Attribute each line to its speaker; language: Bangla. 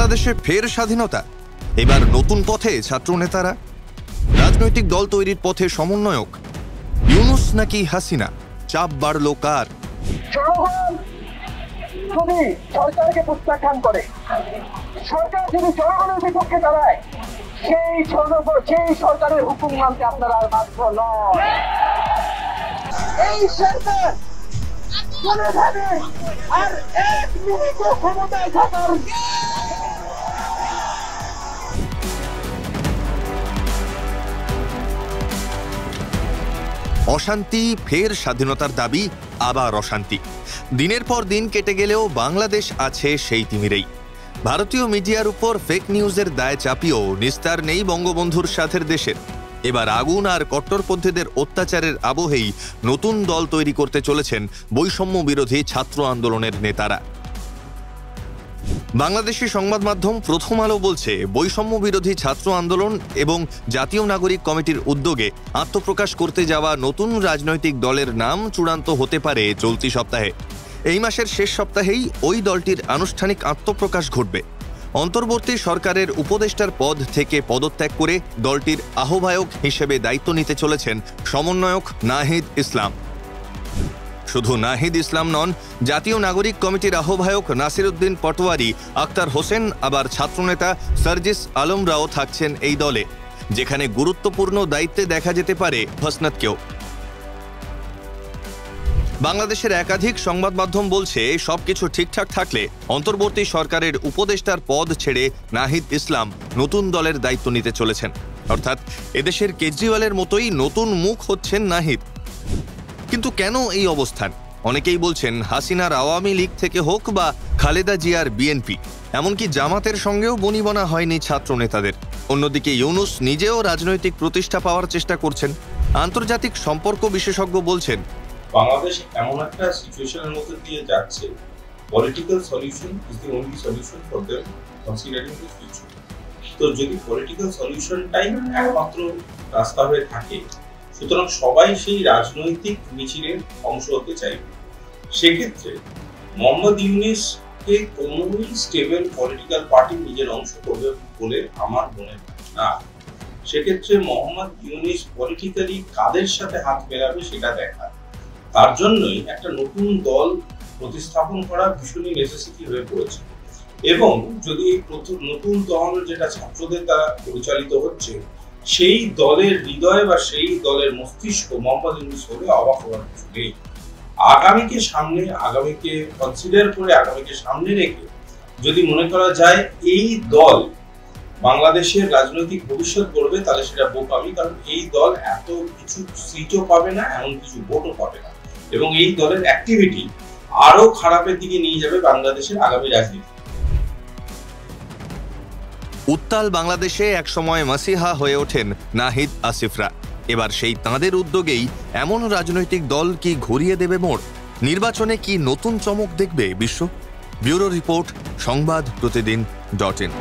Speaker 1: বাংলাদেশে ফের স্বাধীনতা, এবার নতুন পথে ছাত্র নেতারা। রাজনৈতিক দল তৈরির পথে সমন্বয়ক ইউনূস নাকি হাসিনা, চাপ বাড়ল কার?
Speaker 2: যদি সরকারকে প্রত্যাখ্যান করে, সরকার যদি জনগণের বিপক্ষে দাঁড়ায়, সেই সরকারের হুকুম মানতে আপনারা আর বাধ্য নয়। এই সরকার কোনোভাবে আর এক মিনিটও ক্ষমতায় থাকার
Speaker 1: অশান্তি, ফের স্বাধীনতার দাবি, আবার অশান্তি। দিনের পর দিন কেটে গেলেও বাংলাদেশ আছে সেই তিমিরেই। ভারতীয় মিডিয়ার উপর ফেক নিউজের দায় চাপিয়েও নিস্তার নেই বঙ্গবন্ধুর সাথের দেশের। এবার আগুন আর কট্টরপন্থীদের অত্যাচারের আবহেই নতুন দল তৈরি করতে চলেছেন বৈষম্য বিরোধী ছাত্র আন্দোলনের নেতারা। বাংলাদেশি সংবাদ মাধ্যম প্রথম আলো বলছে, বৈষম্য বিরোধী ছাত্র আন্দোলন এবং জাতীয় নাগরিক কমিটির উদ্যোগে আত্মপ্রকাশ করতে যাওয়া নতুন রাজনৈতিক দলের নাম চূড়ান্ত হতে পারে চলতি সপ্তাহে। এই মাসের শেষ সপ্তাহেই ওই দলটির আনুষ্ঠানিক আত্মপ্রকাশ ঘটবে। অন্তর্বর্তী সরকারের উপদেষ্টার পদ থেকে পদত্যাগ করে দলটির আহ্বায়ক হিসেবে দায়িত্ব নিতে চলেছেন সমন্বয়ক নাহিদ ইসলাম। শুধু নাহিদ ইসলাম নন, জাতীয় নাগরিক কমিটির আহ্বায়ক নাসির উদ্দিন পটোয়ারি, আক্তার হোসেন, আবার ছাত্রনেতা সার্জিস আলমরাও থাকছেন এই দলে, যেখানে গুরুত্বপূর্ণ দায়িত্বে দেখা যেতে পারে হাসনাতকেও। বাংলাদেশের একাধিক সংবাদ মাধ্যম বলছে, সবকিছু ঠিকঠাক থাকলে অন্তর্বর্তী সরকারের উপদেষ্টার পদ ছেড়ে নাহিদ ইসলাম নতুন দলের দায়িত্ব নিতে চলেছেন। অর্থাৎ এদেশের কেজরিওয়ালের মতোই নতুন মুখ হচ্ছেন নাহিদ। কিন্তু কেন এই অবস্থান? অনেকেই বলছেন, হাসিনার আওয়ামী লীগ থেকে হোক বা খালেদা জিয়ার বিএনপি, এমনকি জামাতের সঙ্গেও বনিবনা হয়নি ছাত্র নেতাদের। অন্যদিকে ইউনূস নিজেও রাজনৈতিক প্রতিষ্ঠা পাওয়ার চেষ্টা করছেন। আন্তর্জাতিক সম্পর্ক বিশেষজ্ঞ বলছেন,
Speaker 3: বাংলাদেশ এমন একটা সিচুয়েশনের মধ্যে দিয়ে যাচ্ছে, political solution is the only solution for them considering the future. তো যদি পলিটিক্যাল সলিউশনটাই একমাত্র রাস্তা হয়ে থাকে, সুতরাং সবাই সেই রাজনৈতিক মিছিলের অংশ হতে চাইবে। সেক্ষেত্রে মোহাম্মদ ইউনূসকে কোনোই স্টেবল পলিটিক্যাল পার্টি নিজের অংশ করবে বলে আমার মনে হয় না। সেক্ষেত্রে মোহাম্মদ ইউনূস পলিটিক্যালি কাদের সাথে হাত মেলাবে সেটা দেখা, তার জন্যই একটা নতুন দল প্রতিস্থাপন করা ভীষণই নেসেসিটি হয়ে পড়েছে। এবং যদি নতুন দল যেটা ছাত্রদের দ্বারা পরিচালিত হচ্ছে, সেই দলের হৃদয় বা সেই দলের মস্তিষ্ক মোহাম্মদ ইউনূস হলে অবাক হওয়ার কিছু নেই। আগামীকে কনসিডার করে, আগামীকে সামনে রেখে যদি মনে করা যায় এই দল বাংলাদেশের রাজনৈতিক ভবিষ্যৎ গড়বে, তাহলে সেটা বোকামি। কারণ এই দল এত কিছু সিটও পাবে না, এমন কিছু ভোটও পাবে না, এবং এই দলের অ্যাক্টিভিটি আরো খারাপের দিকে নিয়ে যাবে বাংলাদেশের আগামী রাজনীতি।
Speaker 1: উত্তাল বাংলাদেশে একসময় মাসিহা হয়ে ওঠেন নাহিদ আসিফরা। এবার সেই তাঁদের উদ্যোগেই এমন রাজনৈতিক দল কি ঘুরিয়ে দেবে মোড়? নির্বাচনে কি নতুন চমক দেখবে বিশ্ব? ব্যুরো রিপোর্ট, সংবাদ প্রতিদিন.in।